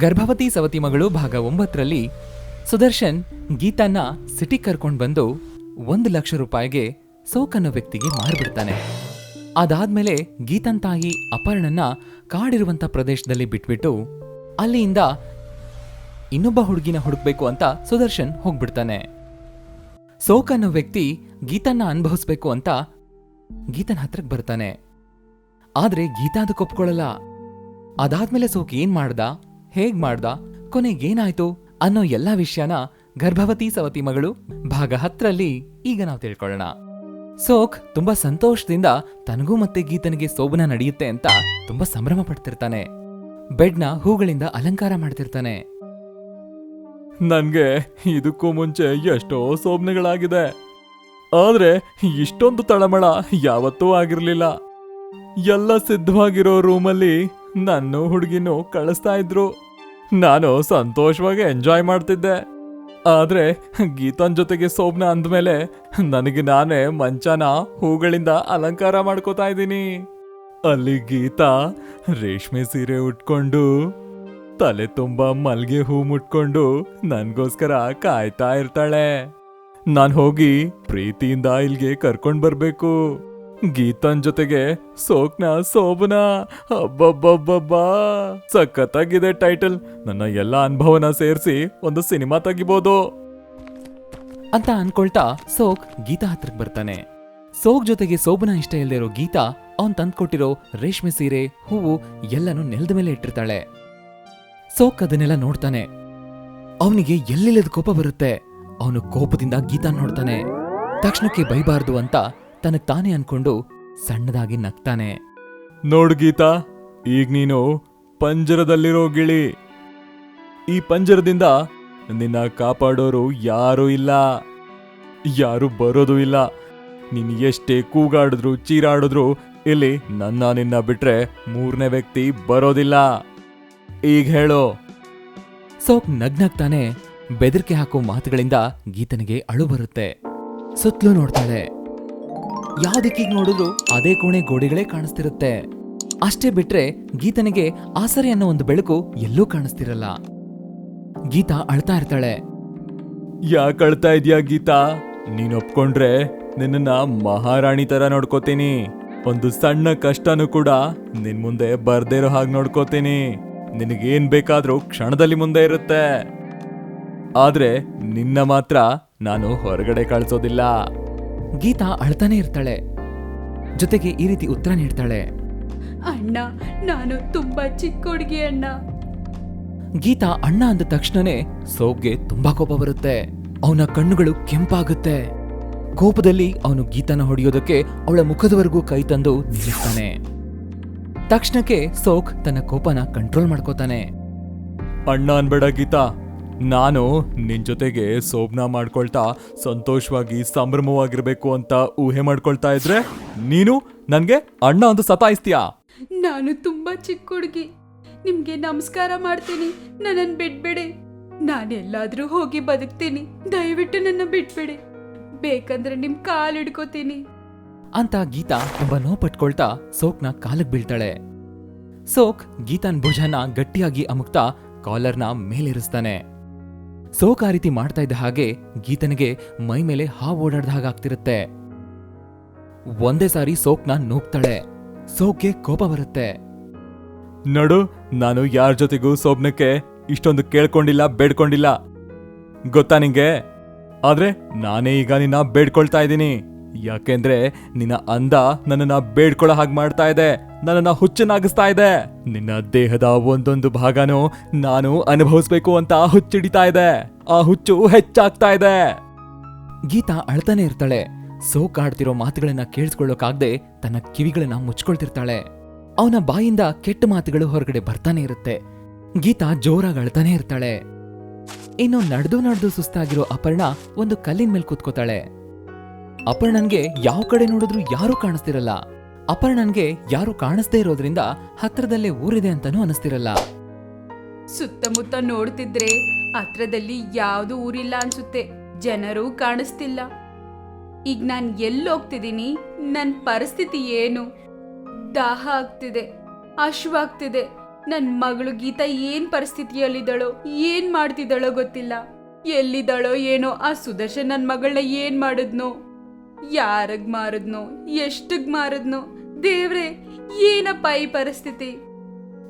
ಗರ್ಭವತಿ ಸವತಿ ಮಗಳು ಭಾಗ 9ರಲ್ಲಿ ಸುದರ್ಶನ್ ಗೀತಾನ ಸಿಟಿ ಕರ್ಕೊಂಡ್ ಬಂದು 1,00,000 ರೂಪಾಯಿಗೆ ಸೋಕ್ ಅನ್ನೋ ವ್ಯಕ್ತಿಗೆ ಮಾರ್ಬಿಡ್ತಾನೆ. ಅದಾದ್ಮೇಲೆ ಗೀತನ್ ತಾಯಿ ಅಪರ್ಣನ್ನ ಕಾಡಿರುವಂತ ಪ್ರದೇಶದಲ್ಲಿ ಬಿಟ್ಬಿಟ್ಟು ಅಲ್ಲಿಂದ ಇನ್ನೊಬ್ಬ ಹುಡುಗಿನ ಹುಡುಕ್ಬೇಕು ಅಂತ ಸುದರ್ಶನ್ ಹೋಗ್ಬಿಡ್ತಾನೆ. ಸೋಕ್ ಅನ್ನೋ ವ್ಯಕ್ತಿ ಗೀತನ್ನ ಅನುಭವಿಸ್ಬೇಕು ಅಂತ ಗೀತನ್ ಹತ್ರಕ್ ಬರ್ತಾನೆ. ಆದ್ರೆ ಗೀತಾ ಅದಕ್ಕೆ ಒಪ್ಕೊಳ್ಳಲ್ಲ. ಅದಾದ್ಮೇಲೆ ಸೋಕ್ ಏನ್ ಮಾಡ್ದ, ಹೇಗ್ ಮಾಡ್ದ, ಕೊನೆಗೇನಾಯ್ತು ಅನ್ನೋ ಎಲ್ಲಾ ವಿಷಯನ ಗರ್ಭವತಿ ಸವತಿ ಮಗಳು ಭಾಗ 10ರಲ್ಲಿ ಈಗ ನಾವು ತಿಳ್ಕೊಳ್ಳೋಣ. ಸೋಕ್ ತುಂಬಾ ಸಂತೋಷದಿಂದ ತನಗೂ ಮತ್ತೆ ಗೀತನಿಗೆ ಸೋಬನ ನಡೆಯುತ್ತೆ ಅಂತ ತುಂಬಾ ಸಂಭ್ರಮ ಪಡ್ತಿರ್ತಾನೆ. ಬೆಡ್ನ ಹೂಗಳಿಂದ ಅಲಂಕಾರ ಮಾಡ್ತಿರ್ತಾನೆ. ನನ್ಗೆ ಇದಕ್ಕೂ ಮುಂಚೆ ಎಷ್ಟೋ ಸೋಬನೆಗಳಾಗಿದೆ, ಆದ್ರೆ ಇಷ್ಟೊಂದು ತಳಮಳ ಯಾವತ್ತೂ ಆಗಿರ್ಲಿಲ್ಲ. ಎಲ್ಲ ಸಿದ್ಧವಾಗಿರೋ ರೂಮಲ್ಲಿ ನನ್ನ ಹುಡುಗಿನೂ ಕಳಿಸ್ತಾ ಇದ್ರು. ನಾನು ಸಂತೋಷವಾಗಿ ಎಂಜಾಯ್ ಮಾಡ್ತಿದ್ದೆ. ಆದ್ರೆ ಗೀತನ್ ಜೊತೆಗೆ ಸೋಬ್ನ ಅಂದ್ಮೇಲೆ ನನಗೆ ನಾನೇ ಮಂಚನ ಹೂಗಳಿಂದ ಅಲಂಕಾರ ಮಾಡ್ಕೋತಾ ಇದ್ದೀನಿ. ಅಲ್ಲಿ ಗೀತಾ ರೇಷ್ಮೆ ಸೀರೆ ಉಟ್ಕೊಂಡು ತಲೆ ತುಂಬಾ ಮಲ್ಗೆ ಹೂ ಮುಟ್ಕೊಂಡು ನನ್ಗೋಸ್ಕರ ಕಾಯ್ತಾ ಇರ್ತಾಳೆ. ನಾನ್ ಹೋಗಿ ಪ್ರೀತಿಯಿಂದ ಇಲ್ಗೆ ಕರ್ಕೊಂಡ್ ಬರ್ಬೇಕು. ಗೀತನ್ ಜೊತೆಗೆ ಸೋಕ್ನ ಸೋಬನ. ಅಬ್ಬಬ್ಬಬ್ಬಬ್ಬಾ, ಸಖತ್ತಾಗಿದೆ ಟೈಟಲ್. ನನ್ನ ಎಲ್ಲ ಅನುಭವನ ಸೇರಿಸಿ ಒಂದು ಸಿನಿಮಾ ತೆಗಿಬೋದು ಅಂತ ಅನ್ಕೊಳ್ತಾ ಸೋಕ್ ಗೀತಾ ಹತ್ರಕ್ ಬರ್ತಾನೆ. ಸೋಕ್ ಜೊತೆಗೆ ಸೋಬನ ಇಷ್ಟ ಇಲ್ದೇ ಇರೋ ಗೀತಾ ಅವನ್ ತಂದ್ಕೊಟ್ಟಿರೋ ರೇಷ್ಮೆ ಸೀರೆ, ಹೂವು ಎಲ್ಲನೂ ನೆಲದ ಮೇಲೆ ಇಟ್ಟಿರ್ತಾಳೆ. ಸೋಕ್ ಅದನ್ನೆಲ್ಲ ನೋಡ್ತಾನೆ. ಅವನಿಗೆ ಎಲ್ಲಿಲ್ಲದ ಕೋಪ ಬರುತ್ತೆ. ಅವನು ಕೋಪದಿಂದ ಗೀತಾ ನೋಡ್ತಾನೆ. ತಕ್ಷಣಕ್ಕೆ ಬೈಬಾರ್ದು ಅಂತ ತನಗ್ ತಾನೇ ಅನ್ಕೊಂಡು ಸಣ್ಣದಾಗಿ ನಗ್ತಾನೆ. ನೋಡು ಗೀತಾ, ಈಗ ನೀನು ಪಂಜರದಲ್ಲಿರೋ ಗಿಳಿ. ಈ ಪಂಜರದಿಂದ ನಿನ್ನ ಕಾಪಾಡೋರು ಯಾರೂ ಇಲ್ಲ, ಯಾರು ಬರೋದು ಇಲ್ಲ. ನೀನ್ ಎಷ್ಟೇ ಕೂಗಾಡಿದ್ರು ಚೀರಾಡಿದ್ರು ಇಲ್ಲಿ ನಿನ್ನ ಬಿಟ್ರೆ 3ನೇ ವ್ಯಕ್ತಿ ಬರೋದಿಲ್ಲ. ಈಗ ಹೇಳೋ. ಸೋಕ್ ನಗ್ನಗ್ತಾನೆ. ಬೆದರಿಕೆ ಹಾಕೋ ಮಾತುಗಳಿಂದ ಗೀತನಿಗೆ ಅಳು ಬರುತ್ತೆ. ಸುತ್ತಲೂ ನೋಡ್ತಾಳೆ. ಯಾವ್ದಿಕ್ಕೀಗ ನೋಡಿದ್ರು ಅದೇ ಕೋಣೆ ಗೋಡೆಗಳೇ ಕಾಣಿಸ್ತಿರುತ್ತೆ. ಅಷ್ಟೇ ಬಿಟ್ರೆ ಗೀತನಿಗೆ ಆಸರೆ ಅನ್ನೋ ಒಂದು ಬೆಳಕು ಎಲ್ಲೂ ಕಾಣಿಸ್ತಿರಲ್ಲ. ಗೀತಾ ಅಳ್ತಾ ಇರ್ತಾಳೆ. ಯಾಕೆ ಅಳ್ತಾ ಇದೀಯಾ ಗೀತಾ? ನೀನ್ ಒಪ್ಕೊಂಡ್ರೆ ನಿನ್ನ ಮಹಾರಾಣಿ ತರ ನೋಡ್ಕೋತೀನಿ. ಒಂದು ಸಣ್ಣ ಕಷ್ಟನೂ ಕೂಡ ನಿನ್ ಮುಂದೆ ಬರ್ದೇ ಇರೋ ಹಾಗೆ ನೋಡ್ಕೋತೀನಿ. ನಿನಗೇನ್ ಬೇಕಾದ್ರೂ ಕ್ಷಣದಲ್ಲಿ ಮುಂದೆ ಇರುತ್ತೆ. ಆದ್ರೆ ನಿನ್ನ ಮಾತ್ರ ನಾನು ಹೊರಗಡೆ ಕಳ್ಸೋದಿಲ್ಲ. ಗೀತಾ ಅಳ್ತಾನೆ ಇರ್ತಾಳೆ. ಜೊತೆಗೆ ಈ ರೀತಿ ಉತ್ತರ ನೀಡ್ತಾಳೆ. ಅಣ್ಣ, ನಾನು ತುಂಬಾ ಚಿಕ್ಕ ಹುಡುಗಿ ಅಣ್ಣ. ಗೀತಾ ಅಣ್ಣ ಅಂದ ತಕ್ಷಣನೇ ಸೋಕ್ಗೆ ತುಂಬಾ ಕೋಪ ಬರುತ್ತೆ. ಅವನ ಕಣ್ಣುಗಳು ಕೆಂಪಾಗುತ್ತೆ. ಕೋಪದಲ್ಲಿ ಅವನು ಗೀತನ ಹೊಡೆಯೋದಕ್ಕೆ ಅವಳ ಮುಖದವರೆಗೂ ಕೈ ತಂದು ನಿಲ್ಲಿಸ್ತಾನೆ. ತಕ್ಷಣಕ್ಕೆ ಸೋಕ್ ತನ್ನ ಕೋಪನ ಕಂಟ್ರೋಲ್ ಮಾಡ್ಕೋತಾನೆ. ಅಣ್ಣ ಅನ್ಬೇಡ ಗೀತಾ, ನಾನು ನಿನ್ ಜೊತೆಗೆ ಸೋಬ್ನ ಮಾಡ್ಕೊಳ್ತಾ ಸಂತೋಷವಾಗಿ ಸಂಭ್ರಮವಾಗಿರ್ಬೇಕು ಅಂತ ಊಹೆ ಮಾಡ್ಕೊಳ್ತಾ ಇದ್ರೆ ನೀನು ನನ್ಗೆ ಅಣ್ಣ ಅಂತ ಸತಾಯಿಸ್ತೀಯಾ? ನಾನು ತುಂಬಾ ಚಿಕ್ಕ ಹುಡುಗಿ. ನಿಮ್ಗೆ ನಮಸ್ಕಾರ ಮಾಡ್ತೀನಿ. ನನ್ನನ್ನು ಬಿಟ್ಬಿಡಿ. ನಾನೆಲ್ಲಾದ್ರೂ ಹೋಗಿ ಬದುಕ್ತೀನಿ. ದಯವಿಟ್ಟು ನನ್ನ ಬಿಟ್ಬಿಡಿ. ಬೇಕಂದ್ರೆ ನಿಮ್ ಕಾಲ್ ಹಿಡ್ಕೋತೀನಿ ಅಂತ ಗೀತಾ ತುಂಬಾ ನೋವು ಪಟ್ಕೊಳ್ತಾ ಸೋಕ್ನ ಕಾಲಕ್ ಬೀಳ್ತಾಳೆ. ಸೋಕ್ ಗೀತಾನ್ ಭುಜನ ಗಟ್ಟಿಯಾಗಿ ಅಮುಕ್ತಾ ಕಾಲರ್ನ ಮೇಲಿರಿಸ್ತಾನೆ. ಸೋಕ್ ಆ ರೀತಿ ಮಾಡ್ತಾ ಇದ್ದ ಹಾಗೆ ಗೀತನಿಗೆ ಮೈ ಮೇಲೆ ಹಾವು ಓಡಾಡ್ದ ಹಾಗಾಗ್ತಿರುತ್ತೆ. ಒಂದೇ ಸಾರಿ ಸೋಕ್ನ ನೂಗ್ತಾಳೆ. ಸೋಕ್ಗೆ ಕೋಪ ಬರುತ್ತೆ. ನೋಡು, ನಾನು ಯಾರ ಜೊತೆಗೂ ಸೋಬ್ನಕ್ಕೆ ಇಷ್ಟೊಂದು ಕೇಳ್ಕೊಂಡಿಲ್ಲ, ಬೇಡ್ಕೊಂಡಿಲ್ಲ, ಗೊತ್ತಾ ನಿಂಗೆ? ಆದ್ರೆ ನಾನೇ ಈಗ ನಿನ್ನ ಬೇಡ್ಕೊಳ್ತಾ ಇದ್ದೀನಿ. ಯಾಕೆಂದ್ರೆ ನಿನ್ನ ಅಂದ ನನ್ನನ್ನ ಬೇಡ್ಕೊಳ್ಳೋ ಹಾಗೆ ಮಾಡ್ತಾ ಇದೆ, ನನ್ನನ್ನ ಹುಚ್ಚನಾಗಿಸ್ತಾ ಇದೆ. ನಿನ್ನ ದೇಹದ ಒಂದೊಂದು ಭಾಗನೂ ನಾನು ಅನುಭವಿಸ್ಬೇಕು ಅಂತ ಹುಚ್ಚಿಡಿತಾ ಇದೆ. ಆ ಹುಚ್ಚು ಹೆಚ್ಚಾಗ್ತಾ ಇದೆ. ಗೀತಾ ಅಳ್ತಾನೆ ಇರ್ತಾಳೆ. ಸೋಕ್ ಆಡ್ತಿರೋ ಮಾತುಗಳನ್ನ ಕೇಳಿಸ್ಕೊಳ್ಳೋಕಾಗ್ದೆ ತನ್ನ ಕಿವಿಗಳನ್ನ ಮುಚ್ಕೊಳ್ತಿರ್ತಾಳೆ. ಅವನ ಬಾಯಿಂದ ಕೆಟ್ಟ ಮಾತುಗಳು ಹೊರಗಡೆ ಬರ್ತಾನೆ ಇರುತ್ತೆ. ಗೀತಾ ಜೋರಾಗಿ ಅಳ್ತಾನೆ ಇರ್ತಾಳೆ. ಇನ್ನು ನಡೆದು ಸುಸ್ತಾಗಿರೋ ಅಪರ್ಣ ಒಂದು ಕಲ್ಲಿನ ಮೇಲೆ ಕೂತ್ಕೋತಾಳೆ. ಅಪರ್ಣನ್ಗೆ ಯಾವ ಕಡೆ ನೋಡಿದ್ರು ಯಾರೂ ಕಾಣಿಸ್ತಿರಲ್ಲ. ಅಪರ್ಣನ್ಗೆ ಯಾರು ಕಾಣಿಸ್ದೇ ಇರೋದ್ರಿಂದ ಹತ್ರದಲ್ಲೇ ಊರಿದೆ ಅಂತಾನೂ ಅನಿಸ್ತಿರಲ್ಲ. ಸುತ್ತಮುತ್ತ ನೋಡ್ತಿದ್ರೆ ಹತ್ರದಲ್ಲಿ ಯಾವ್ದು ಊರಿಲ್ಲ ಅನ್ಸುತ್ತೆ. ಜನರೂ ಕಾಣಿಸ್ತಿಲ್ಲ. ಈಗ ನಾನು ಎಲ್ಲೋಗ್ತಿದ್ದೀನಿ? ನನ್ನ ಪರಿಸ್ಥಿತಿ ಏನು? ದಾಹ ಆಗ್ತಿದೆ, ಹಶ್ವಾಗ್ತಿದೆ. ನನ್ ಮಗಳು ಗೀತಾ ಏನ್ ಪರಿಸ್ಥಿತಿಯಲ್ಲಿದ್ದಾಳೋ ಏನ್ ಮಾಡ್ತಿದ್ದಾಳೋ ಗೊತ್ತಿಲ್ಲ. ಎಲ್ಲಿದ್ದಾಳೋ ಏನೋ ಆ ಸುದರ್ಶನ್ ನನ್ ಮಗಳನ್ನ ಏನ್ ಮಾಡಿದ್ನೋ, ಯಾರಗ್ ಮಾರದ್ನೋ, ಎಷ್ಟಗ್ ಮಾರದ್ನೋ. ದೇವ್ರೆ, ಏನಪ್ಪ ಈ ಪರಿಸ್ಥಿತಿ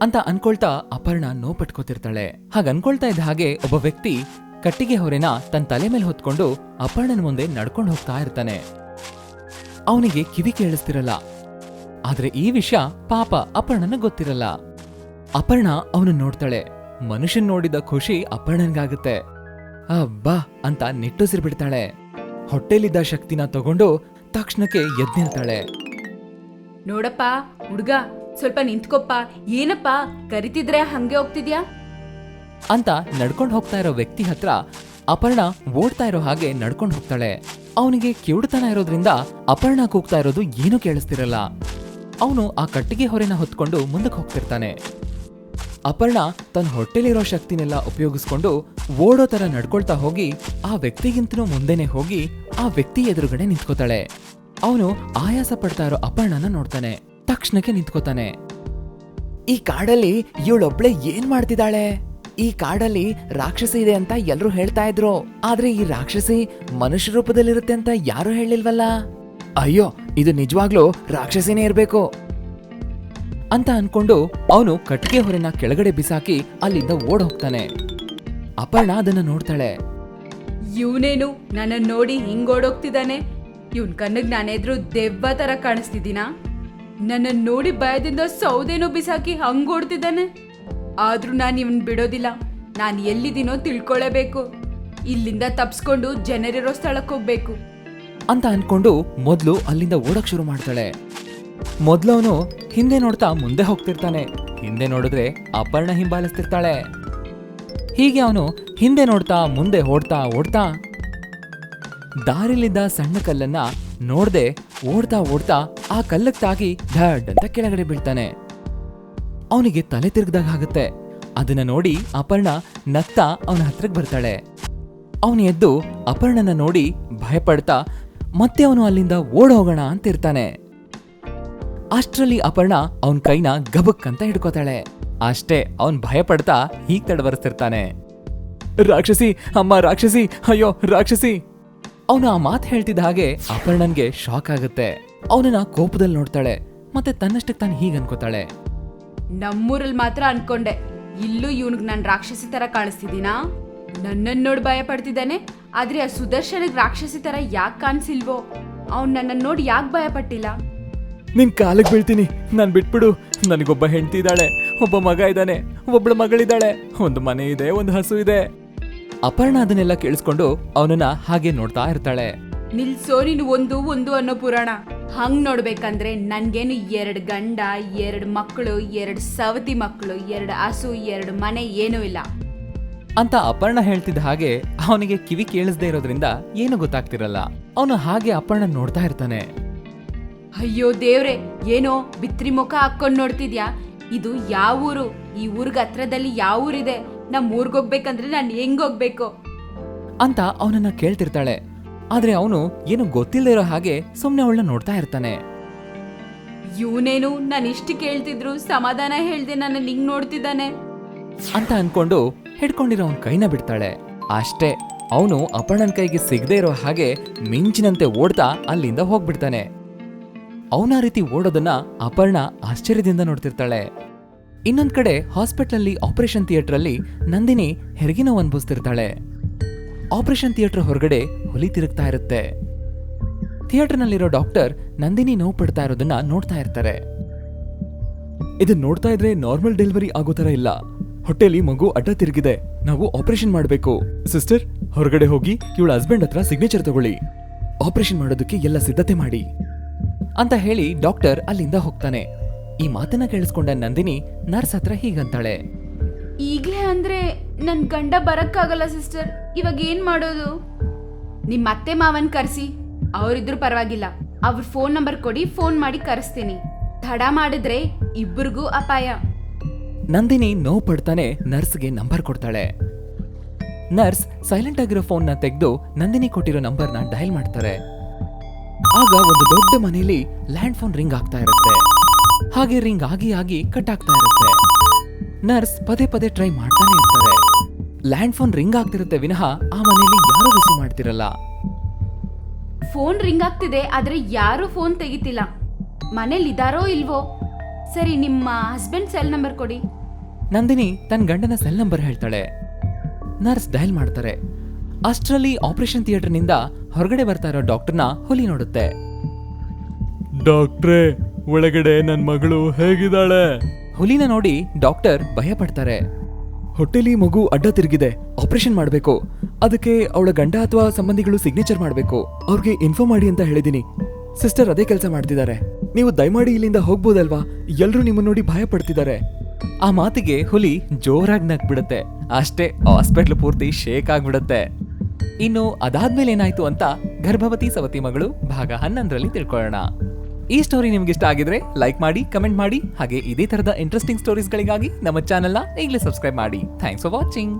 ಅಂತ ಅನ್ಕೊಳ್ತಾ ಅಪರ್ಣ ನೋವು ಪಟ್ಕೋತಿರ್ತಾಳೆ. ಹಾಗ ಅನ್ಕೊಳ್ತಾ ಇದ್ದ ಹಾಗೆ ಒಬ್ಬ ವ್ಯಕ್ತಿ ಕಟ್ಟಿಗೆ ಹೊರೆನ ತನ್ನ ತಲೆ ಮೇಲೆ ಹೊತ್ಕೊಂಡು ಅಪರ್ಣನ ಮುಂದೆ ನಡ್ಕೊಂಡು ಹೋಗ್ತಾ ಇರ್ತಾನೆ. ಅವನಿಗೆ ಕಿವಿ ಕೇಳಿಸ್ತಿರಲ್ಲ. ಆದ್ರೆ ಈ ವಿಷಯ ಪಾಪ ಅಪರ್ಣನ ಗೊತ್ತಿರಲ್ಲ. ಅಪರ್ಣ ಅವನು ನೋಡ್ತಾಳೆ. ಮನುಷ್ಯನ್ ನೋಡಿದ ಖುಷಿ ಅಪರ್ಣನ್ಗಾಗುತ್ತೆ. ಅಬ್ಬಾ ಅಂತ ನಿಟ್ಟುಸಿರ್ಬಿಡ್ತಾಳೆ. ಹೊಟ್ಟೆಲಿದ್ದ ಶಕ್ತಿನ ತಗೊಂಡು ತಕ್ಷಣಕ್ಕೆ ಎದ್ದು ನಿಲ್ತಾಳೆ. ನೋಡಪ್ಪ ಹುಡ್ಗ, ಸ್ವಲ್ಪ ನಿಂತ್ಕೊಪ್ಪ. ಏನಪ್ಪ ಕರಿತಿದ್ರೆ ಹಂಗೆ ಹೋಗ್ತಿದ್ಯಾ ಅಂತ ನಡ್ಕೊಂಡು ಹೋಗ್ತಾ ಇರೋ ವ್ಯಕ್ತಿ ಹತ್ರ ಅಪರ್ಣ ಓಡ್ತಾ ಇರೋ ಹಾಗೆ ನಡ್ಕೊಂಡು ಹೋಗ್ತಾಳೆ. ಅವನಿಗೆ ಕಿವುಡುತನ ಇರೋದ್ರಿಂದ ಅಪರ್ಣ ಕೂಗ್ತಾ ಇರೋದು ಏನೂ ಕೇಳಿಸ್ತಿರಲ್ಲ. ಅವನು ಆ ಕಟ್ಟಿಗೆ ಹೊರೆನ ಹೊತ್ಕೊಂಡು ಮುಂದಕ್ಕೆ ಹೋಗ್ತಿರ್ತಾನೆ. ಅಪರ್ಣ ತನ್ನ ಹೊಟ್ಟೆಲಿರೋ ಶಕ್ತಿನೆಲ್ಲ ಉಪಯೋಗಿಸ್ಕೊಂಡು ಓಡೋ ತರ ನಡ್ಕೊಳ್ತಾ ಹೋಗಿ ಆ ವ್ಯಕ್ತಿಗಿಂತನೂ ಮುಂದೆನೆ ಹೋಗಿ ಆ ವ್ಯಕ್ತಿ ಎದುರುಗಡೆ ನಿಂತ್ಕೋತಾಳೆ. ಅವನು ಆಯಾಸ ಪಡ್ತಾ ಇರೋ ಅಪರ್ಣನ ನೋಡ್ತಾನೆ. ತಕ್ಷಣಕ್ಕೆ ನಿಂತ್ಕೋತಾನೆ. ಈ ಕಾಡಲ್ಲಿ ಇವಳೊಬ್ಳೆ ಏನ್ ಮಾಡ್ತಿದ್ದಾಳೆ? ಈ ಕಾಡಲ್ಲಿ ರಾಕ್ಷಸಿ ಇದೆ ಅಂತ ಎಲ್ರೂ ಹೇಳ್ತಾ ಇದ್ರು, ಆದ್ರೆ ಈ ರಾಕ್ಷಸಿ ಮನುಷ್ಯ ರೂಪದಲ್ಲಿರುತ್ತೆ ಅಂತ ಯಾರು ಹೇಳಿಲ್ವಲ್ಲ. ಅಯ್ಯೋ, ಇದು ನಿಜವಾಗ್ಲೂ ರಾಕ್ಷಸಿನೇ ಇರ್ಬೇಕು ಅಂತ ಅನ್ಕೊಂಡು ಅವನು ಕಟ್ಟಿಗೆ ಹೊರೆನ ಕೆಳಗಡೆ ಬಿಸಾಕಿ ಅಲ್ಲಿಂದ ಓಡ್ ಹೋಗ್ತಾನೆ. ಅಪರ್ಣ ಅದನ್ನ ನೋಡ್ತಾಳೆ. ಇವನೇನು ನನ್ನ ನೋಡಿ ಹಿಂಗೋಡೋಗ್ತಿದ್ದಾನೆ? ಇವನ್ ಕಣ್ಣಿಗೆ ನಾನೆದ್ರು ದೆವ್ವ ತರ ಕಾಣಿಸ್ತಿದ್ದೀನಾ? ನನ್ನ ನೋಡಿ ಭಯದಿಂದ ಸೌದೆನೋ ಬಿಸಾಕಿ ಹಂಗೋಡ್ತಿದ್ದಾನೆ. ಆದ್ರೂ ನಾನು ಇವನ್ ಬಿಡೋದಿಲ್ಲ. ನಾನು ಎಲ್ಲಿದ್ದೀನೋ ತಿಳ್ಕೊಳ್ಳೇಬೇಕು. ಇಲ್ಲಿಂದ ತಪ್ಸ್ಕೊಂಡು ಜನರಿರೋ ಸ್ಥಳಕ್ಕೆ ಹೋಗ್ಬೇಕು ಅಂತ ಅನ್ಕೊಂಡು ಮೊದ್ಲು ಅಲ್ಲಿಂದ ಓಡಕ್ ಶುರು ಮಾಡ್ತಾಳೆ. ಮೊದ್ಲು ಅವನು ಹಿಂದೆ ನೋಡ್ತಾ ಮುಂದೆ ಹೋಗ್ತಿರ್ತಾನೆ. ಹಿಂದೆ ನೋಡಿದ್ರೆ ಅಪರ್ಣ ಹಿಂಬಾಲಿಸ್ತಿರ್ತಾಳೆ. ಹೀಗೆ ಅವನು ಹಿಂದೆ ನೋಡ್ತಾ ಮುಂದೆ ಓಡ್ತಾ ಓಡ್ತಾ ದಾರಿಲಿದ್ದ ಸಣ್ಣ ಕಲ್ಲನ್ನ ನೋಡ್ದೆ ಓಡ್ತಾ ಓಡ್ತಾ ಆ ಕಲ್ಲಕ್ ತಾಗಿ ಢಡ್ ಅಂತ ಕೆಳಗಡೆ ಬೀಳ್ತಾನೆ. ಅವನಿಗೆ ತಲೆ ತಿರುಗ್ದಾಗ ಆಗುತ್ತೆ. ಅದನ್ನ ನೋಡಿ ಅಪರ್ಣ ನಗ್ತಾ ಅವನ ಹತ್ರಕ್ಕೆ ಬರ್ತಾಳೆ. ಅವನು ಎದ್ದು ಅಪರ್ಣನ ನೋಡಿ ಭಯಪಡ್ತಾ ಮತ್ತೆ ಅವನು ಅಲ್ಲಿಂದ ಓಡ್ ಹೋಗೋಣ ಅಂತಿರ್ತಾನೆ. ಅಷ್ಟ್ರಲ್ಲಿ ಅಪರ್ಣ ಅವನ್ ಕೈನ ಗಬಕ್ ಅಂತ ಹಿಡ್ಕೋತಾಳೆ. ಅಷ್ಟೇ ಅವನ್ ಭಯಪಡ್ತಾ ಹೀಗ್ ತಡವರಿಸ್ತಿರ್ತಾನೆ. ರಾಕ್ಷಸಿ, ಅಮ್ಮ ರಾಕ್ಷಸಿ, ಅಯ್ಯೋ ರಾಕ್ಷಸಿ. ಅವನು ಆ ಮಾತು ಹೇಳ್ತಿದ್ದ ಹಾಗೆ ಅಪರ್ಣನ್ಗೆ ಶಾಕ್ ಆಗುತ್ತೆ. ಅವನನ್ನ ಕೋಪದಲ್ಲಿ ನೋಡ್ತಾಳೆ. ಮತ್ತೆ ತನ್ನಷ್ಟಕ್ಕೆ ತಾನು ಹೀಗ್ ಅನ್ಕೋತಾಳೆ. ನಮ್ಮೂರಲ್ಲಿ ಮಾತ್ರ ಅನ್ಕೊಂಡೆ, ಇಲ್ಲೂ ಇವನಿಗೆ ನಾನು ರಾಕ್ಷಸಿ ತರ ಕಾಣಿಸ್ತಿದ್ದೀನಾ? ನನ್ನನ್ನು ನೋಡಿ ಭಯ ಪಡ್ತಿದ್ದಾನೆ, ಆದ್ರೆ ಆ ಸುದರ್ಶನಿಗೆ ರಾಕ್ಷಸಿ ತರ ಯಾಕೆ ಕಾಣಿಸಿಲ್ವೋ? ಅವ್ನು ನನ್ನನ್ನು ನೋಡಿ ಯಾಕೆ ಭಯ ಪಟ್ಟಿಲ್ಲ? ನಿನ್ ಕಾಲಿಗೆ ಬೀಳ್ತೀನಿ, ನಾನ್ ಬಿಟ್ಬಿಡು. ನನಗೊಬ್ಬ ಹೆಂಡತಿ ಇದ್ದಾಳೆ, ಒಬ್ಬ ಮಗ ಇದ್ದಾನೆ, ಒಬ್ಳ ಮಗಳಿದ್ದಾಳೆ, ಒಂದು ಮನೆ ಇದೆ, ಒಂದು ಹಸು ಇದೆ. ಅಪರ್ಣ ಅದನ್ನೆಲ್ಲ ಕೇಳಿಸ್ಕೊಂಡು ಅವನನ್ನ ಹಾಗೆ ನೋಡ್ತಾ ಇರ್ತಾಳೆ. ನಿಲ್ಸೋ ನೀನು ಒಂದು ಒಂದು ಅನ್ನೋ ಪುರಾಣ. ಹಂಗ್ ನೋಡ್ಬೇಕಂದ್ರೆ ನನ್ಗೇನು 2 ಗಂಡ, 2 ಮಕ್ಕಳು, 2 ಸವತಿ ಮಕ್ಕಳು, 2 ಹಸು, 2 ಮನೆ ಏನೂ ಇಲ್ಲ ಅಂತ ಅಪರ್ಣ ಹೇಳ್ತಿದ್ದ ಹಾಗೆ ಅವನಿಗೆ ಕಿವಿ ಕೇಳಿಸ್ದೇ ಇರೋದ್ರಿಂದ ಏನು ಗೊತ್ತಾಗ್ತಿರಲ್ಲ. ಅವನು ಹಾಗೆ ಅಪರ್ಣ ನೋಡ್ತಾ ಇರ್ತಾನೆ. ಅಯ್ಯೋ ದೇವ್ರೆ, ಏನೋ ಬಿತ್ರಿ ಮುಖ ಹಾಕೊಂಡ್ ನೋಡ್ತಿದ್ಯಾ? ಇದು ಯಾವ ಊರು? ಈ ಊರ್ಗ್ ಹತ್ರದಲ್ಲಿ ಯಾವ ಊರಿದೆ? ನಮ್ ಊರ್ಗ್ ಹೋಗ್ಬೇಕಂದ್ರೆ ನಾನು ಹೆಂಗ್ ಹೋಗ್ಬೇಕು ಅಂತ ಅವನನ್ನ ಕೇಳ್ತಿರ್ತಾಳೆ. ಆದ್ರೆ ಅವನು ಏನು ಗೊತ್ತಿಲ್ಲದೆ ಇರೋ ಹಾಗೆ ಸುಮ್ನೆ ಅವಳನ್ನ ನೋಡ್ತಾ ಇರ್ತಾನೆ. ಇವನೇನು ನಾನು ಇಷ್ಟು ಕೇಳ್ತಿದ್ರು ಸಮಾಧಾನ ಹೇಳ್ದೆ ನನ್ನ ಹಿಂಗ್ ನೋಡ್ತಿದ್ದಾನೆ ಅಂತ ಅನ್ಕೊಂಡು ಹಿಡ್ಕೊಂಡಿರೋ ಅವನ್ ಕೈನ ಬಿಡ್ತಾಳೆ. ಅಷ್ಟೇ ಅವನು ಅಪರ್ಣನ್ ಕೈಗೆ ಸಿಗದೆ ಇರೋ ಹಾಗೆ ಮಿಂಚಿನಂತೆ ಓಡ್ತಾ ಅಲ್ಲಿಂದ ಹೋಗ್ಬಿಡ್ತಾನೆ. ಅವನ ರೀತಿ ಓಡೋದನ್ನ ಅಪರ್ಣ ಆಶ್ಚರ್ಯದಿಂದ ನೋಡ್ತಿರ್ತಾಳೆ. ಇನ್ನೊಂದ್ ಕಡೆ ಹಾಸ್ಪಿಟಲ್ ಆಪರೇಷನ್ ಥಿಯೇಟರ್ ಅಲ್ಲಿ ನಂದಿನಿ ಹೆರಿಗೆ ನೋವು ಅನುಭವಿಸ್ತಿರ್ತಾಳೆ. ಆಪರೇಷನ್ ಥಿಯೇಟರ್ ಹೊರಗಡೆ ಹುಲಿ ತಿರುಗ್ತಾ ಇರುತ್ತೆ. ಥಿಯೇಟರ್ನಲ್ಲಿರೋ ಡಾಕ್ಟರ್ ನಂದಿನಿ ನೋವು ಪಡ್ತಾ ಇರೋದನ್ನ ನೋಡ್ತಾ ಇರ್ತಾರೆ. ಇದನ್ನ ನೋಡ್ತಾ ಇದ್ರೆ ನಾರ್ಮಲ್ ಡೆಲಿವರಿ ಆಗೋ ತರ ಇಲ್ಲ. ಹೊಟ್ಟೆಲಿ ಮಗು ಅಡ್ಡ ತಿರುಗಿದೆ. ನಾವು ಆಪರೇಷನ್ ಮಾಡಬೇಕು. ಸಿಸ್ಟರ್, ಹೊರಗಡೆ ಹೋಗಿ ಇವಳ ಹಸ್ಬೆಂಡ್ ಹತ್ರ ಸಿಗ್ನೇಚರ್ ತಗೊಳ್ಳಿ. ಆಪರೇಷನ್ ಮಾಡೋದಕ್ಕೆ ಎಲ್ಲ ಸಿದ್ಧತೆ ಮಾಡಿ ಅಂತ ಹೇಳಿ ಡಾಕ್ಟರ್ ಅಲ್ಲಿಂದ ಹೋಗ್ತಾನೆ. ಈ ಮಾತನ್ನ ಕೇಳಿಸ್ಕೊಂಡ ನಂದಿನಿ ನರ್ಸ್ ಹತ್ರ ಹೀಗಂತಾಳೆ. ಈಗ್ಲೇ ಅಂದ್ರೆ ನನ್ ಗಂಡ ಬರಕ್ಕಾಗಲ್ಲ ಸಿಸ್ಟರ್, ಇವಾಗ ಏನ್ ಮಾಡೋದು? ನಿಮ್ ಅತ್ತೆ ಮಾವನ್ ಕರ್ಸಿ, ಅವ್ರಿದ್ರು ಪರವಾಗಿಲ್ಲ. ಅವ್ರ ಫೋನ್ ನಂಬರ್ ಕೊಡಿ, ಫೋನ್ ಮಾಡಿ ಕರೆಸ್ತೀನಿ. ತಡ ಮಾಡಿದ್ರೆ ಇಬ್ಬರಿಗೂ ಅಪಾಯ. ನಂದಿನಿ ನೋವು ಪಡ್ತಾನೆ ನರ್ಸ್ಗೆ ನಂಬರ್ ಕೊಡ್ತಾಳೆ. ನರ್ಸ್ ಸೈಲೆಂಟ್ ಆಗಿರೋ ಫೋನ್ನ ತೆಗೆದು ನಂದಿನಿ ಕೊಟ್ಟಿರೋ ನಂಬರ್ನ ಡಯಲ್ ಮಾಡ್ತಾರೆ. ಆಗ ಒಂದು ದೊಡ್ಡ ಮನೆಯಲ್ಲಿ ಲ್ಯಾಂಡ್ ಫೋನ್ ರಿಂಗ್ ಆಗ್ತಾ ಇರುತ್ತೆ. ಹಾಗೆ ರಿಂಗ್ ಆಗಿ ಆಗಿ ಕಟ್ ಆಗ್ತಾ ಇರುತ್ತೆ. ನರ್ಸ್ ಪದೇ ಪದೇ ಟ್ರೈ ಮಾಡ್ತಾನೆ ಇರ್ತಾರೆ. ಲ್ಯಾಂಡ್ ಫೋನ್ ರಿಂಗ್ ಆಗ್ತಿರುತ್ತೆ ವಿನಃ ಆ ಮನೆಯಲ್ಲಿ ಯಾರು ರಿಸೀವ್ ಮಾಡ್ತಿರಲ್ಲ. ಫೋನ್ ರಿಂಗ್ ಆಗ್ತಿದೆ ಆದ್ರೆ ಯಾರು ಫೋನ್ ತೆಗಿತಿಲ್ಲ. ಮನೇಲಿ ಇದಾರೋ ಇಲ್ವೋ? ಸರಿ, ನಿಮ್ಮ ಹಸ್ಬೆಂಡ್ ಸೆಲ್ ನಂಬರ್ ಕೊಡಿ. ನಂದಿನಿ ತನ್ನ ಗಂಡನ ಸೆಲ್ ನಂಬರ್ ಹೇಳ್ತಾಳೆ. ನರ್ಸ್ ಡಯಲ್ ಮಾಡ್ತಾರೆ. ಅಷ್ಟರಲ್ಲಿ ಆಪರೇಷನ್ ಥಿಯೇಟರ್ನಿಂದ ಹೊರಗಡೆ ಬರ್ತಾ ಇರೋ ಡಾಕ್ಟರ್ನ ಹುಲಿ ನೋಡುತ್ತೆ. ಡಾಕ್ಟ್ರೇ, ಒಳಗಡೆ ನನ್ ಮಗಳು ಹೇಗಿದ್ದಾಳೆ? ಹುಲಿನ ನೋಡಿ ಡಾಕ್ಟರ್ ಭಯ ಪಡ್ತಾರೆ. ಹೊಟ್ಟೆಲಿ ಮಗು ಅಡ್ಡ ತಿರುಗಿದೆ, ಆಪರೇಷನ್ ಮಾಡಬೇಕು. ಅದಕ್ಕೆ ಅವಳ ಗಂಡ ಅಥವಾ ಸಂಬಂಧಿಗಳು ಸಿಗ್ನೇಚರ್ ಮಾಡಬೇಕು. ಅವ್ರಿಗೆ ಇನ್ಫಾರ್ಮ್ ಮಾಡಿ ಅಂತ ಹೇಳಿದೀನಿ. ಸಿಸ್ಟರ್ ಅದೇ ಕೆಲಸ ಮಾಡ್ತಿದ್ದಾರೆ. ನೀವು ದಯಮಾಡಿ ಇಲ್ಲಿಂದ ಹೋಗ್ಬೋದಲ್ವಾ? ಎಲ್ರೂ ನಿಮ್ಮನ್ನ ನೋಡಿ ಭಯ ಪಡ್ತಿದ್ದಾರೆ. ಆ ಮಾತಿಗೆ ಹುಲಿ ಜೋರಾಗಿ ನಗ್ಬಿಡುತ್ತೆ. ಅಷ್ಟೇ, ಹಾಸ್ಪಿಟ್ಲ್ ಪೂರ್ತಿ ಶೇಕ್ ಆಗ್ಬಿಡುತ್ತೆ. ಇನ್ನು ಅದಾದ್ಮೇಲೆ ಏನಾಯ್ತು ಅಂತ ಗರ್ಭವತಿ ಸವತಿ ಮಗಳು ಭಾಗ 11ರಲ್ಲಿ ತಿಳ್ಕೊಳ್ಳೋಣ. ಈ ಸ್ಟೋರಿ ನಿಮ್ಗೆ ಇಷ್ಟ ಆಗಿದ್ರೆ ಲೈಕ್ ಮಾಡಿ, ಕಮೆಂಟ್ ಮಾಡಿ, ಹಾಗೆ ಇದೇ ತರದ ಇಂಟ್ರೆಸ್ಟಿಂಗ್ ಸ್ಟೋರೀಸ್ಗಳಿಗಾಗಿ ನಮ್ಮ ಚಾನೆಲ್ನ ಈಗಲೇ ಸಬ್ಸ್ಕ್ರೈಬ್ ಮಾಡಿ. Thanks for watching.